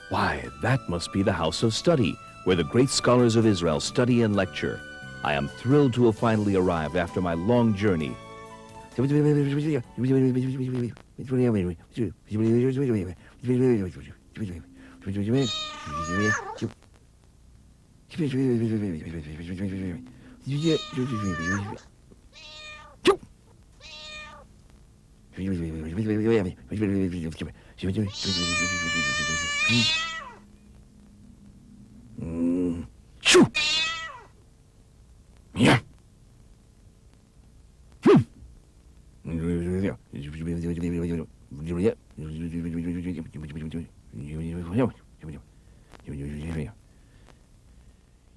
Why, that must be the house of study, where the great scholars of Israel study and lecture. I am thrilled to have finally arrived after my long journey. Shoo! Yeah.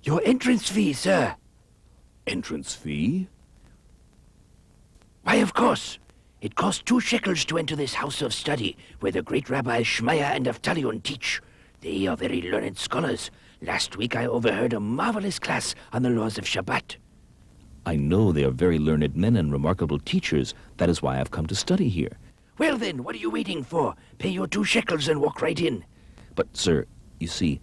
Your entrance fee, sir. Entrance fee? Why, of course. It costs 2 shekels to enter this house of study, where the great rabbis Shmaya and Avtalion teach. They are very learned scholars. Last week I overheard a marvelous class on the laws of Shabbat. I know they are very learned men and remarkable teachers. That is why I've come to study here. Well then, what are you waiting for? Pay your 2 shekels and walk right in. But, sir, you see,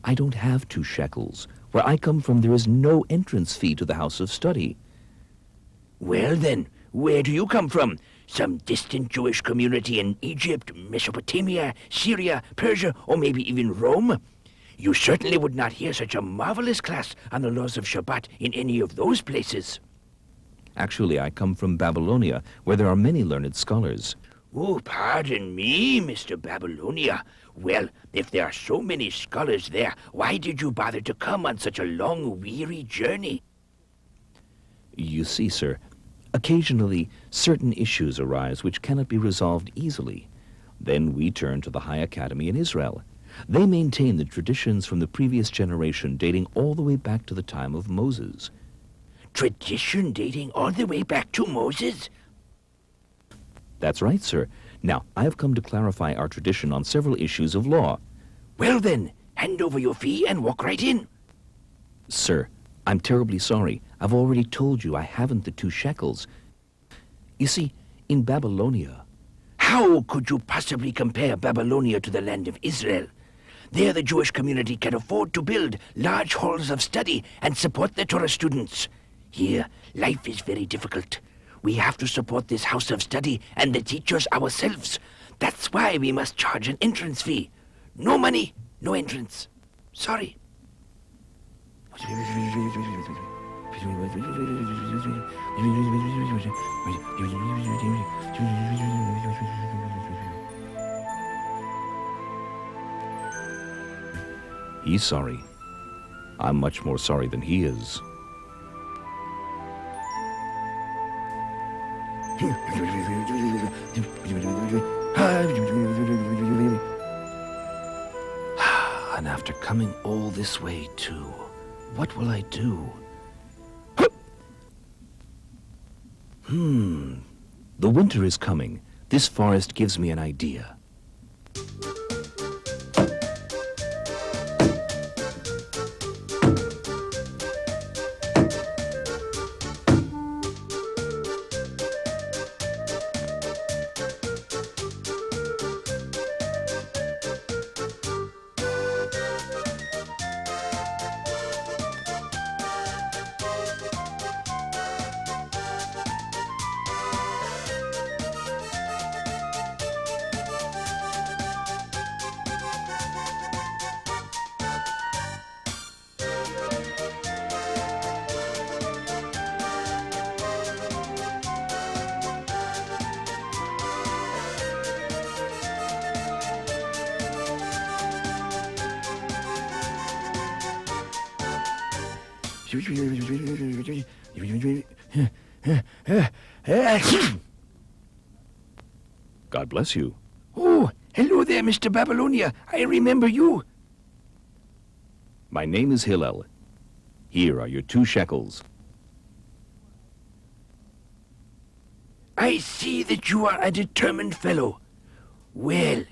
I don't have 2 shekels. Where I come from, there is no entrance fee to the house of study. Well then, where do you come from? Some distant Jewish community in Egypt, Mesopotamia, Syria, Persia, or maybe even Rome? You certainly would not hear such a marvelous class on the laws of Shabbat in any of those places. Actually, I come from Babylonia, where there are many learned scholars. Oh, pardon me, Mr. Babylonia. Well, if there are so many scholars there, why did you bother to come on such a long, weary journey? You see, sir, occasionally certain issues arise which cannot be resolved easily. Then we turn to the High Academy in Israel. They maintain the traditions from the previous generation dating all the way back to the time of Moses. Tradition dating all the way back to Moses? That's right, sir. Now, I have come to clarify our tradition on several issues of law. Well then, hand over your fee and walk right in. Sir, I'm terribly sorry. I've already told you I haven't the 2 shekels. You see, in Babylonia... How could you possibly compare Babylonia to the land of Israel? There the Jewish community can afford to build large halls of study and support the Torah students. Here, life is very difficult. We have to support this house of study and the teachers ourselves. That's why we must charge an entrance fee. No money, no entrance. Sorry. He's sorry. I'm much more sorry than he is. And after coming all this way, too, what will I do? The winter is coming. This forest gives me an idea. God bless you. Oh, hello there, Mr. Babylonia. I remember you. My name is Hillel. Here are your 2 shekels. I see that you are a determined fellow. Well,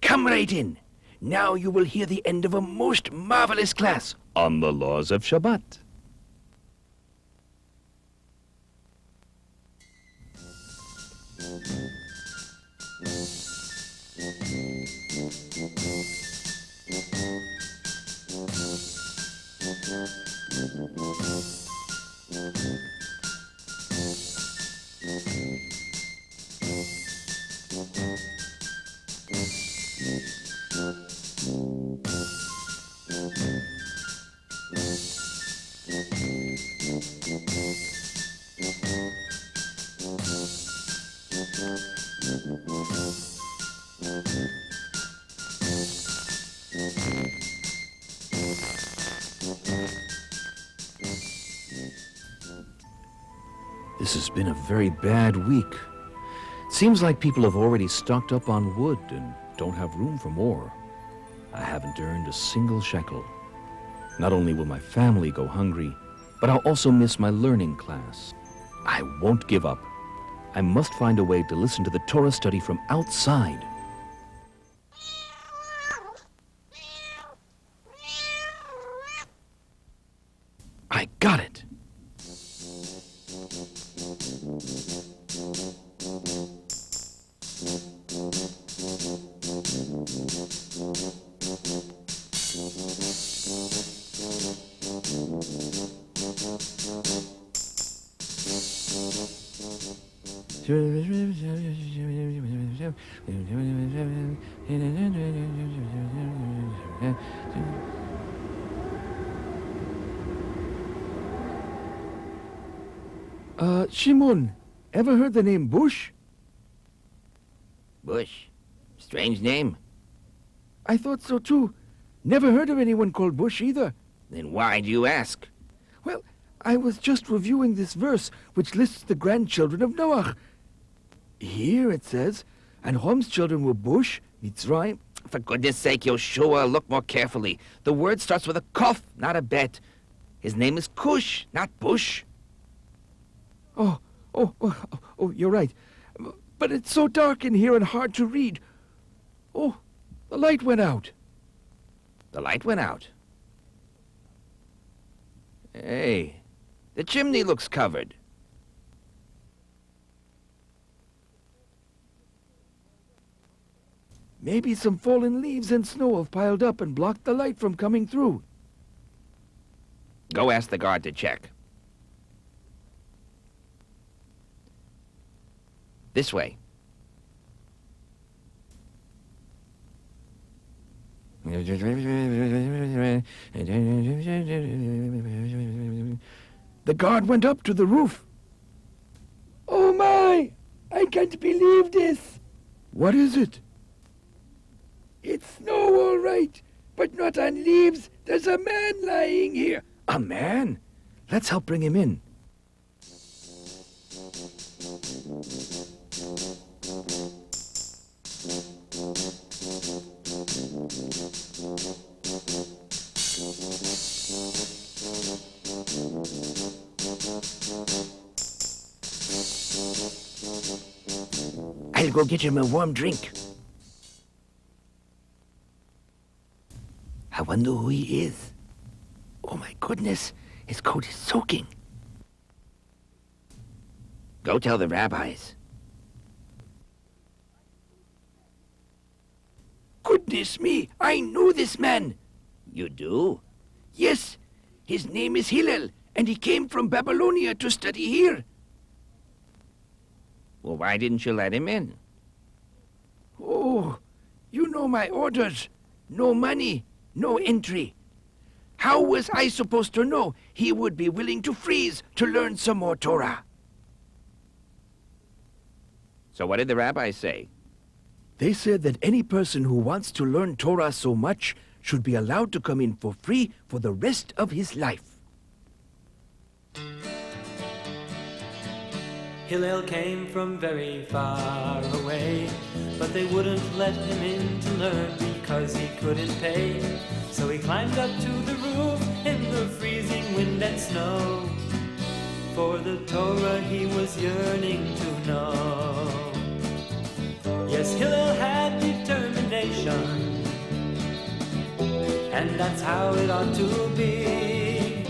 come right in. Now you will hear the end of a most marvelous class on the laws of Shabbat. This has been a very bad week. Seems like people have already stocked up on wood and don't have room for more. I haven't earned a single shekel. Not only will my family go hungry, but I'll also miss my learning class. I won't give up. I must find a way to listen to the Torah study from outside. I got it! Shimon, ever heard the name Bush? Bush? Strange name. I thought so too. Never heard of anyone called Bush either. Then why do you ask? Well, I was just reviewing this verse which lists the grandchildren of Noah. Here it says, and Ham's children were Bush, Mitzrayim. For goodness sake, Yoshua, look more carefully. The word starts with a kaf, not a bet. His name is Cush, not Bush. Oh, you're right. But it's so dark in here and hard to read. Oh, the light went out. The light went out. Hey, the chimney looks covered. Maybe some fallen leaves and snow have piled up and blocked the light from coming through. Go ask the guard to check. This way. The guard went up to the roof. Oh my! I can't believe this! What is it? It's snow, all right, but not on leaves. There's a man lying here. A man? Let's help bring him in. I'll go get him a warm drink. I wonder who he is. Oh my goodness, his coat is soaking. Go tell the rabbis. Goodness me, I know this man. You do? Yes, his name is Hillel, and he came from Babylonia to study here. Well, why didn't you let him in? Oh, you know my orders. No money, no entry. How was I supposed to know he would be willing to freeze to learn some more Torah? So what did the rabbis say? They said that any person who wants to learn Torah so much should be allowed to come in for free for the rest of his life. Hillel came from very far away, but they wouldn't let him in to learn because he couldn't pay. So he climbed up to the roof in the freezing wind and snow. For the Torah he was yearning to know. Yes, Hillel had determination, and that's how it ought to be.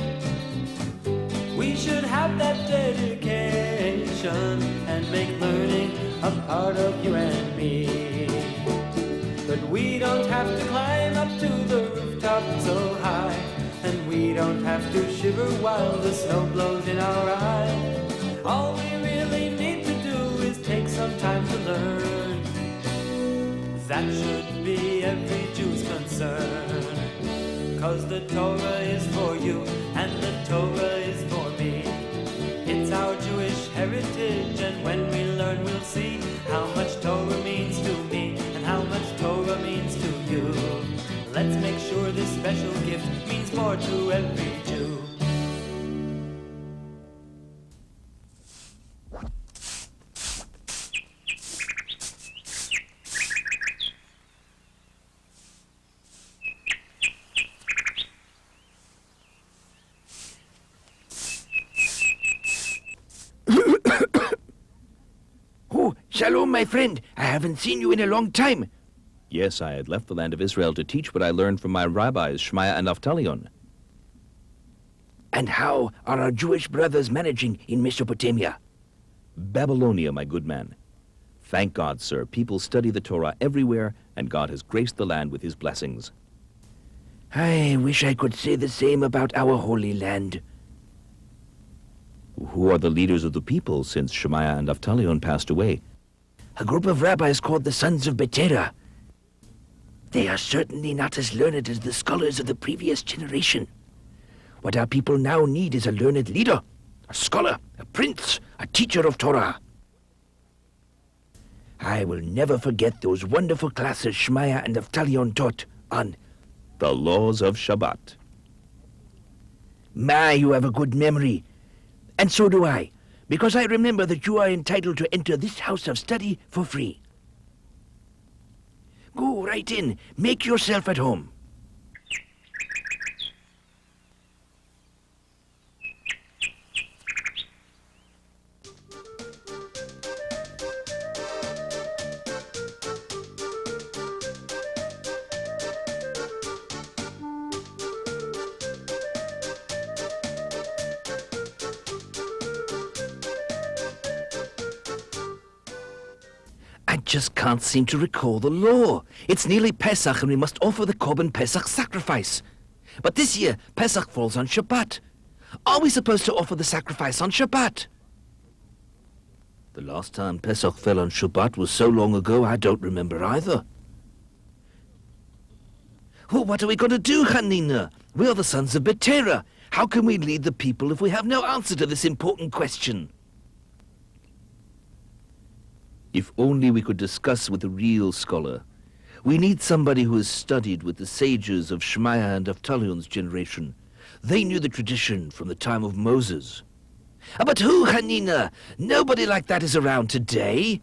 We should have that dedication and make learning a part of you and me. But we don't have to climb up to the rooftop so high, and we don't have to shiver while the snow blows in our eye. All we really need to do is take some time to learn. That should be every Jew's concern. 'Cause the Torah is for you and the Torah is for me. It's our Jewish heritage, and when we learn we'll see how much Torah means to every Jew. Oh, shalom, my friend. I haven't seen you in a long time. Yes, I had left the land of Israel to teach what I learned from my rabbis, Shmaya and Naphtalion. And how are our Jewish brothers managing in Mesopotamia? Babylonia, my good man. Thank God, sir, people study the Torah everywhere, and God has graced the land with his blessings. I wish I could say the same about our Holy Land. Who are the leaders of the people since Shemaiah and Naphtalion passed away? A group of rabbis called the Sons of Betera. They are certainly not as learned as the scholars of the previous generation. What our people now need is a learned leader, a scholar, a prince, a teacher of Torah. I will never forget those wonderful classes Shemaiah and Naphtalion taught on The laws of Shabbat. My, you have a good memory. And so do I, because I remember that you are entitled to enter this house of study for free. Go right in. Make yourself at home. I just can't seem to recall the law. It's nearly Pesach and we must offer the Korban Pesach sacrifice. But this year, Pesach falls on Shabbat. Are we supposed to offer the sacrifice on Shabbat? The last time Pesach fell on Shabbat was so long ago I don't remember either. Well, what are we going to do, Hanina? We are the sons of Betera. How can we lead the people if we have no answer to this important question? If only we could discuss with a real scholar. We need somebody who has studied with the sages of Shemaiah and Naphthalion's generation. They knew the tradition from the time of Moses. But who, Hanina? Nobody like that is around today.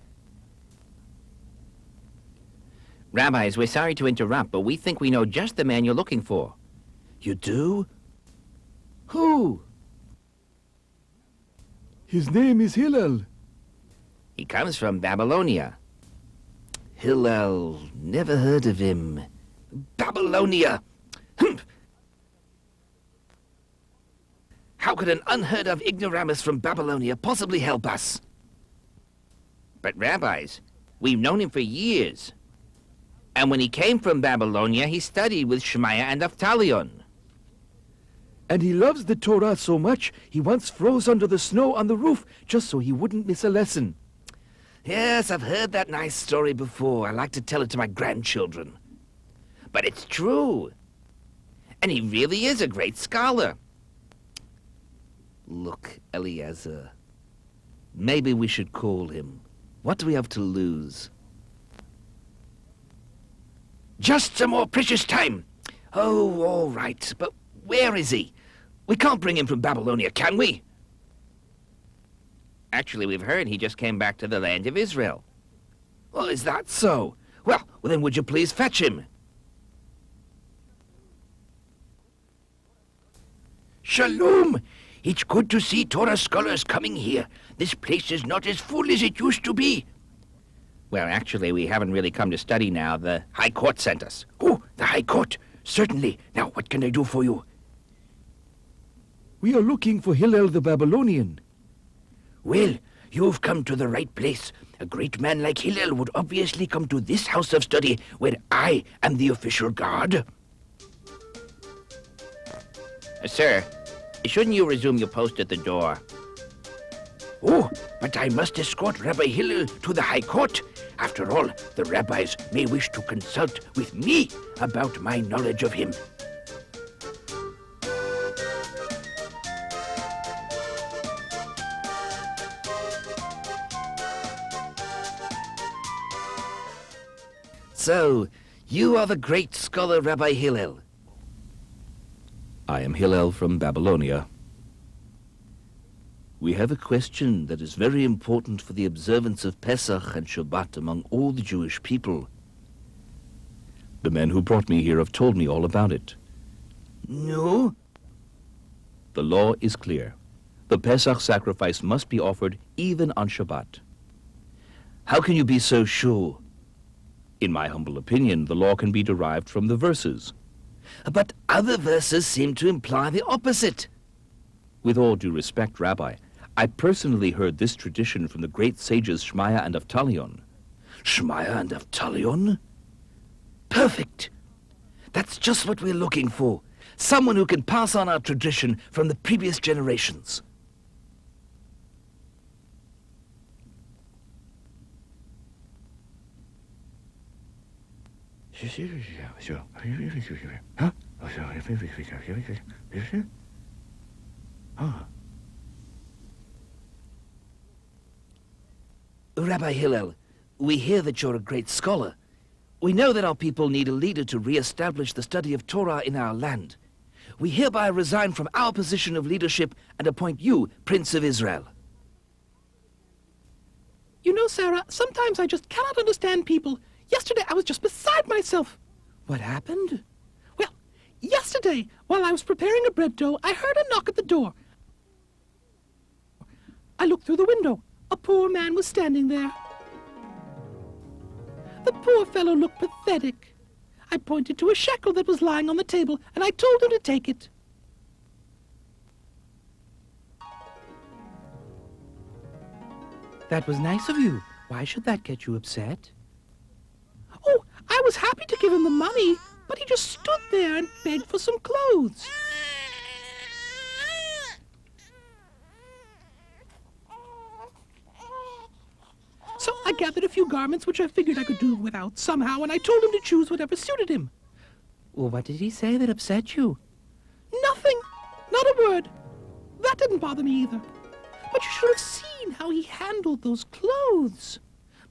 Rabbis, we're sorry to interrupt, but we think we know just the man you're looking for. You do? Who? His name is Hillel. He comes from Babylonia. Hillel, never heard of him. Babylonia! Humph! How could an unheard-of ignoramus from Babylonia possibly help us? But rabbis, we've known him for years. And when he came from Babylonia, he studied with Shemaiah and Naphtalion. And he loves the Torah so much, he once froze under the snow on the roof just so he wouldn't miss a lesson. Yes, I've heard that nice story before. I like to tell it to my grandchildren. But it's true. And he really is a great scholar. Look, Eliezer. Maybe we should call him. What do we have to lose? Just some more precious time. Oh, all right. But where is he? We can't bring him from Babylonia, can we? Actually, we've heard he just came back to the land of Israel. Well, is that so? Well, then would you please fetch him? Shalom! It's good to see Torah scholars coming here. This place is not as full as it used to be. Well, actually, we haven't really come to study now. The High Court sent us. Oh, the High Court. Certainly. Now, what can I do for you? We are looking for Hillel the Babylonian. Well, you've come to the right place. A great man like Hillel would obviously come to this house of study where I am the official guard. Sir, shouldn't you resume your post at the door? Oh, but I must escort Rabbi Hillel to the High Court. After all, the rabbis may wish to consult with me about my knowledge of him. So, you are the great scholar Rabbi Hillel. I am Hillel from Babylonia. We have a question that is very important for the observance of Pesach and Shabbat among all the Jewish people. The men who brought me here have told me all about it. No? The law is clear. The Pesach sacrifice must be offered even on Shabbat. How can you be so sure? In my humble opinion, the law can be derived from the verses. But other verses seem to imply the opposite. With all due respect, Rabbi, I personally heard this tradition from the great sages Shmaya and Avtalion. Shmaya and Avtalion? Perfect. That's just what we're looking for. Someone who can pass on our tradition from the previous generations. Rabbi Hillel, we hear that you're a great scholar. We know that our people need a leader to re-establish the study of Torah in our land. We hereby resign from our position of leadership and appoint you Prince of Israel. You know, Sarah, sometimes I just cannot understand people. Yesterday I was just beside myself. What happened? Well, yesterday, while I was preparing a bread dough, I heard a knock at the door. I looked through the window. A poor man was standing there. The poor fellow looked pathetic. I pointed to a shekel that was lying on the table, and I told him to take it. That was nice of you. Why should that get you upset? Oh, I was happy to give him the money, but he just stood there and begged for some clothes. So I gathered a few garments which I figured I could do without somehow, and I told him to choose whatever suited him. Well, what did he say that upset you? Nothing. Not a word. That didn't bother me either. But you should have seen how he handled those clothes.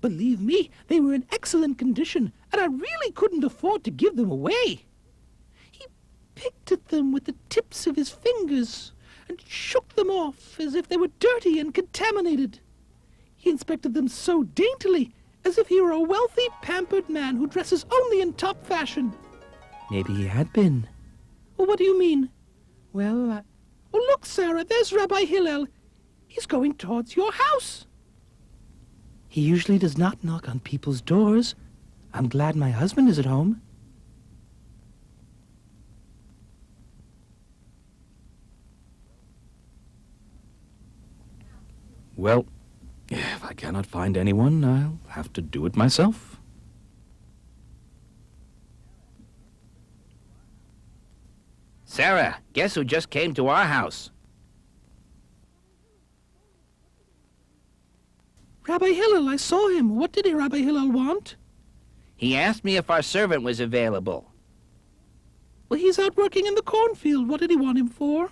Believe me, they were in excellent condition, and I really couldn't afford to give them away. He picked at them with the tips of his fingers and shook them off as if they were dirty and contaminated. He inspected them so daintily, as if he were a wealthy, pampered man who dresses only in top fashion. Maybe he had been. Well, what do you mean? Well, Oh, look, Sarah, there's Rabbi Hillel. He's going towards your house. he usually does not knock on people's doors. I'm glad my husband is at home. Well, if I cannot find anyone, I'll have to do it myself. Sarah, guess who just came to our house? Rabbi Hillel, I saw him. What did Rabbi Hillel want? He asked me if our servant was available. Well, he's out working in the cornfield. What did he want him for?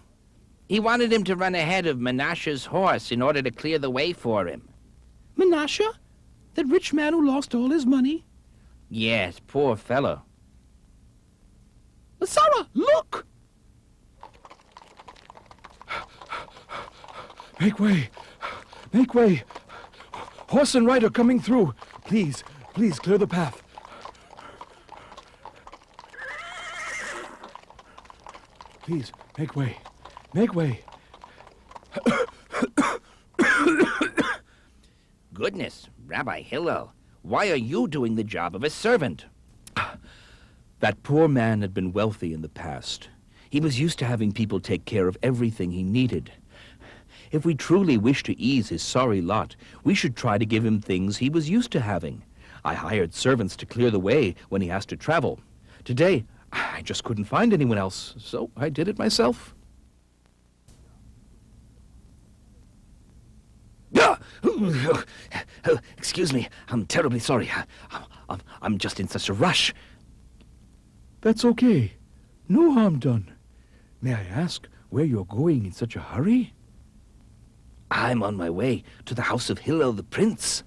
He wanted him to run ahead of Menashe's horse in order to clear the way for him. Menashe? That rich man who lost all his money? Yes, poor fellow. Sarah, look! Make way! Make way! Horse and rider coming through! Please, please clear the path. Please, make way. Make way. Goodness, Rabbi Hillel, why are you doing the job of a servant? That poor man had been wealthy in the past. He was used to having people take care of everything he needed. If we truly wish to ease his sorry lot, we should try to give him things he was used to having. I hired servants to clear the way when he has to travel. Today, I just couldn't find anyone else, so I did it myself. Oh, excuse me. I'm terribly sorry. I'm just in such a rush. That's okay. No harm done. May I ask where you're going in such a hurry? I'm on my way to the house of Hillel the Prince.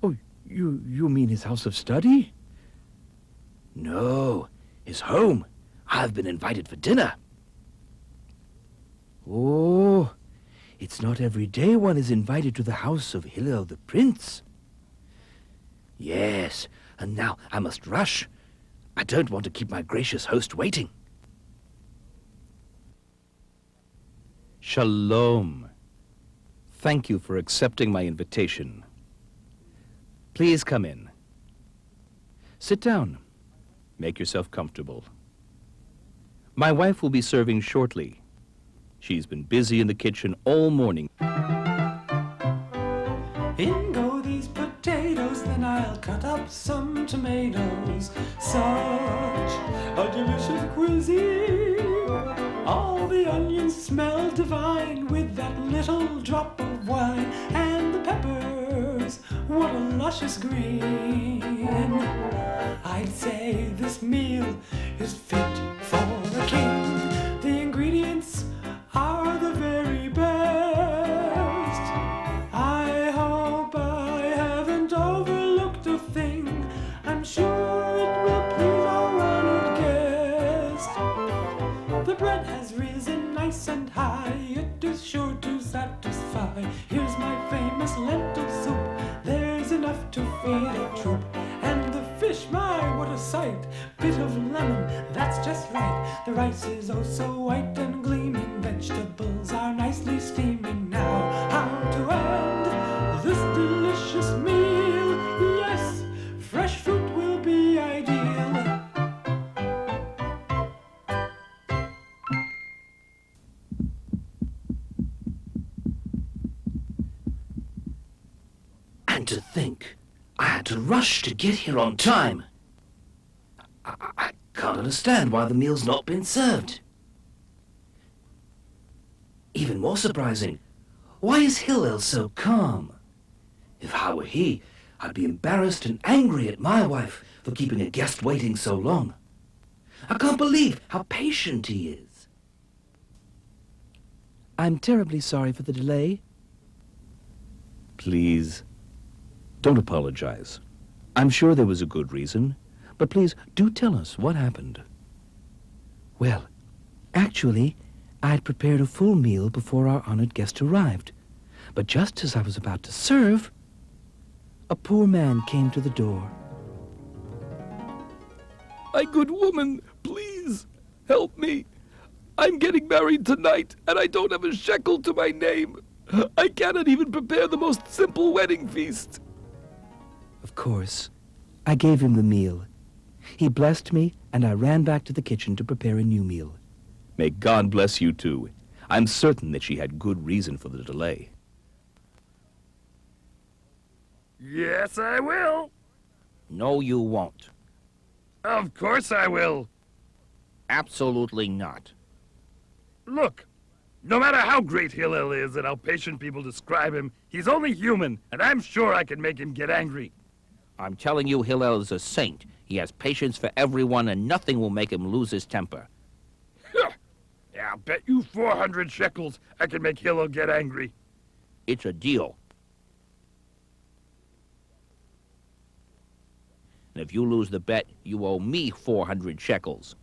Oh, you mean his house of study? No, his home. I've been invited for dinner. Oh, it's not every day one is invited to the house of Hillel the Prince. Yes, and now I must rush. I don't want to keep my gracious host waiting. Shalom. Thank you for accepting my invitation. Please come in. Sit down. Make yourself comfortable. My wife will be serving shortly. She's been busy in the kitchen all morning. In go these potatoes, then I'll cut up some tomatoes. Such a delicious cuisine. All the onions smell divine with that little drop of wine. And the peppers, what a luscious green. I'd say this meal is fit for a king. The ingredients are the very best. I hope I haven't overlooked a thing. I'm sure it will please our honored guest. The bread has risen nice and high. It is sure to satisfy. Here's my famous lentil soup. There's enough to feed a troop. And the fish, my, what a sight. Bit of lemon, that's just right. The rice is oh so white and gleaming. Vegetables are nicely steaming. Now, how to end this delicious meal? Yes, fresh fruit will be ideal. And to think, I had to rush to get here on time. I can't understand why the meal's not been served. Even more surprising, why is Hillel so calm? If I were he, I'd be embarrassed and angry at my wife for keeping a guest waiting so long. I can't believe how patient he is. I'm terribly sorry for the delay. Please, don't apologize. I'm sure there was a good reason, but please do tell us what happened. Well, actually, I had prepared a full meal before our honored guest arrived. But just as I was about to serve, a poor man came to the door. My good woman, please, help me. I'm getting married tonight, and I don't have a shekel to my name. I cannot even prepare the most simple wedding feast. Of course, I gave him the meal. He blessed me, and I ran back to the kitchen to prepare a new meal. May God bless you too. I'm certain that she had good reason for the delay. Yes, I will. No, you won't. Of course I will. Absolutely not. Look, no matter how great Hillel is and how patient people describe him, he's only human, and I'm sure I can make him get angry. I'm telling you, Hillel is a saint. He has patience for everyone, and nothing will make him lose his temper. Yeah, I'll bet you 400 shekels I can make Hillel get angry. It's a deal. And if you lose the bet, you owe me 400 shekels.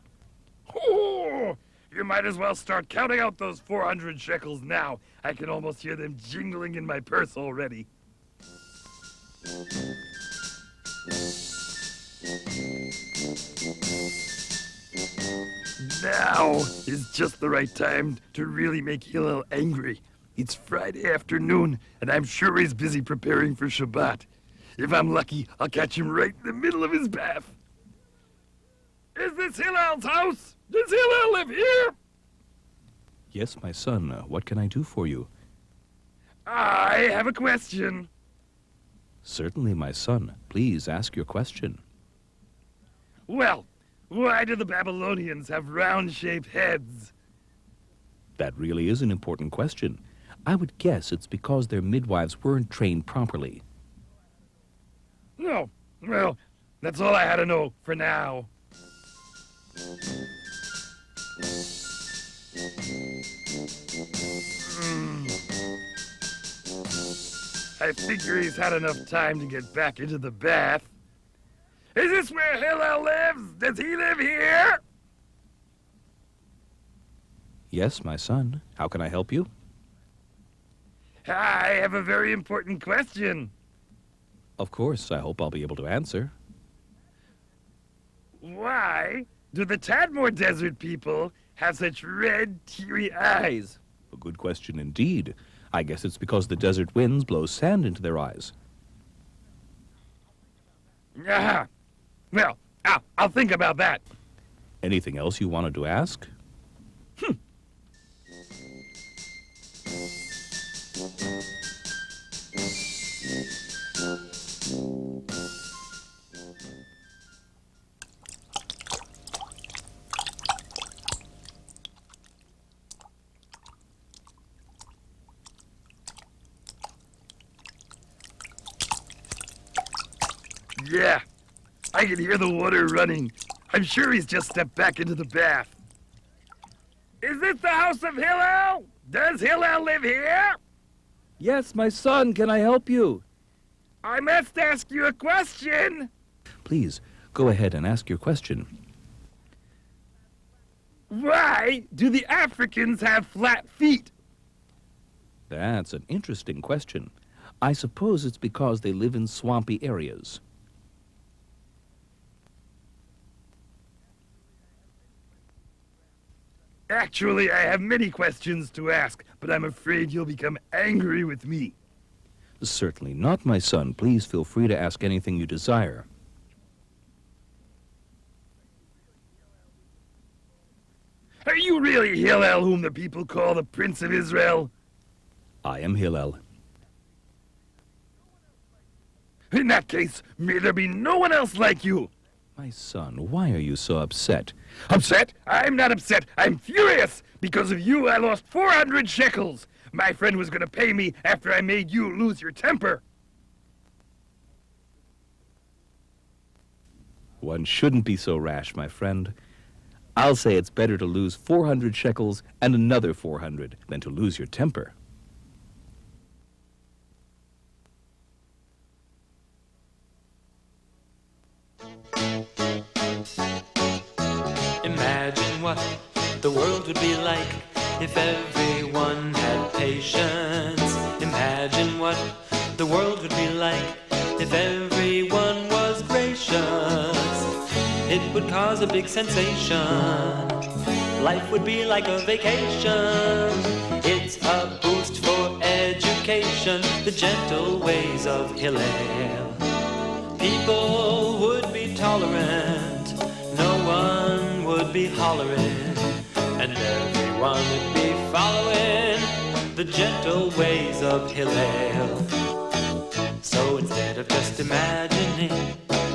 Oh, you might as well start counting out those 400 shekels now. I can almost hear them jingling in my purse already. Now is just the right time to really make Hillel angry. It's Friday afternoon, and I'm sure he's busy preparing for Shabbat. If I'm lucky, I'll catch him right in the middle of his bath. Is this Hillel's house? Does Hillel live here? Yes, my son. What can I do for you? I have a question. Certainly, my son. Please ask your question. Well, why do the Babylonians have round-shaped heads? That really is an important question. I would guess it's because their midwives weren't trained properly. No. Well, that's all I had to know for now. I figure he's had enough time to get back into the bath. Is this where Hillel lives? Does he live here? Yes, my son. How can I help you? I have a very important question. Of course, I hope I'll be able to answer. Why do the Tadmor Desert people have such red, teary eyes? A good question indeed. I guess it's because the desert winds blow sand into their eyes. Ah, well, I'll think about that. Anything else you wanted to ask? Yeah, I can hear the water running. I'm sure he's just stepped back into the bath. Is this the house of Hillel? Does Hillel live here? Yes, my son. Can I help you? I must ask you a question. Please, go ahead and ask your question. Why do the Africans have flat feet? That's an interesting question. I suppose it's because they live in swampy areas. Actually, I have many questions to ask, but I'm afraid you'll become angry with me. Certainly not, my son. Please feel free to ask anything you desire. Are you really Hillel, whom the people call the Prince of Israel? I am Hillel. In that case, may there be no one else like you. My son, why are you so upset? Upset? I'm not upset. I'm furious. Because of you, I lost 400 shekels. My friend was going to pay me after I made you lose your temper. One shouldn't be so rash, my friend. I'll say it's better to lose 400 shekels and another 400 than to lose your temper. Imagine what the world would be like if everyone had patience. Imagine what the world would be like if everyone was gracious. It would cause a big sensation. Life would be like a vacation. It's a boost for education, the gentle ways of Hillel. People would be tolerant, no one would be hollering, and everyone would be following the gentle ways of Hillel. So instead of just imagining,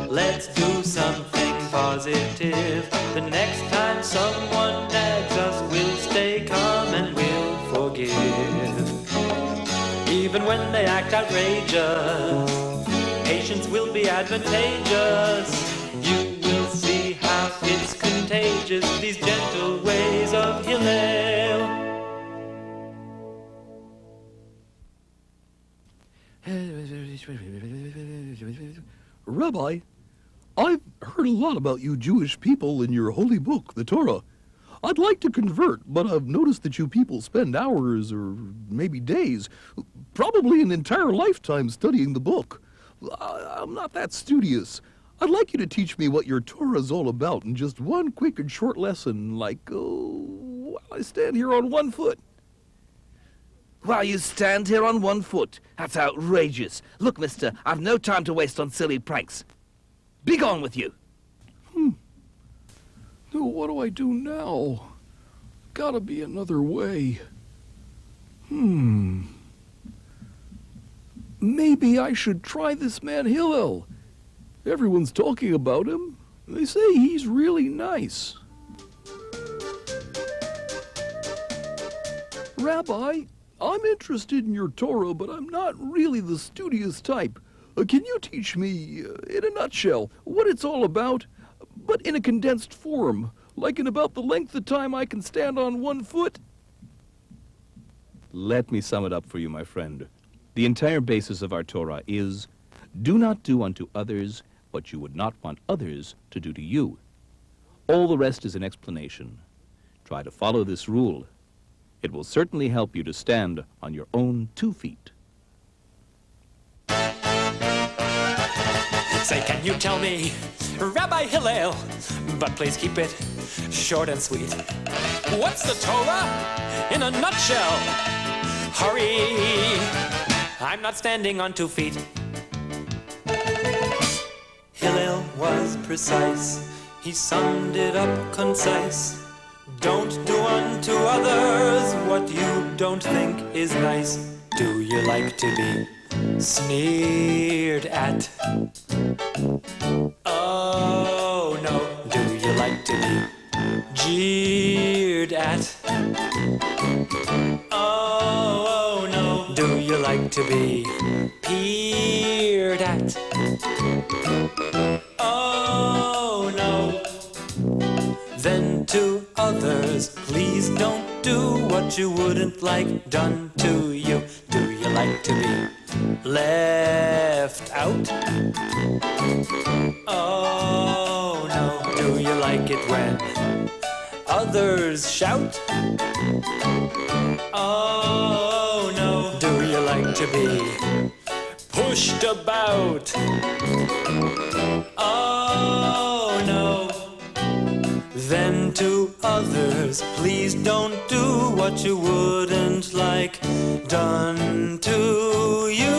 let's do something positive. The next time someone nags us, we'll stay calm and we'll forgive. Even when they act outrageous, patience will be advantageous. You will see how it's contagious, these gentle ways of Hillel. Rabbi, I've heard a lot about you Jewish people in your holy book, the Torah. I'd like to convert, but I've noticed that you people spend hours or maybe days, probably an entire lifetime studying the book. I'm not that studious. I'd like you to teach me what your Torah's all about in just one quick and short lesson, like, while I stand here on one foot. While you stand here on one foot? That's outrageous. Look, mister, I've no time to waste on silly pranks. Be gone with you. Oh, what do I do now? Gotta be another way. Maybe I should try this man Hillel. Everyone's talking about him. They say he's really nice. Rabbi, I'm interested in your Torah, but I'm not really the studious type. Can you teach me, in a nutshell, what it's all about, but in a condensed form, like in about the length of time I can stand on one foot? Let me sum it up for you, my friend. The entire basis of our Torah is, do not do unto others what you would not want others to do to you. All the rest is an explanation. Try to follow this rule, It will certainly help you to stand on your own 2 feet. Say, can you tell me, Rabbi Hillel, but please keep it short and sweet. What's the Torah in a nutshell? Hurry, I'm not standing on 2 feet. Hillel was precise, he summed it up concise. Don't do unto others what you don't think is nice. Do you like to be sneered at? Oh no, do you like to be jeered at? Oh no, do you like to be peered at? Oh no. Then to others, please don't do what you wouldn't like done to you. Do you like to be left out? Oh no, do you like it when others shout? Oh no, do you like to be pushed about? Oh no. Then to others, please don't do what you wouldn't like done to you.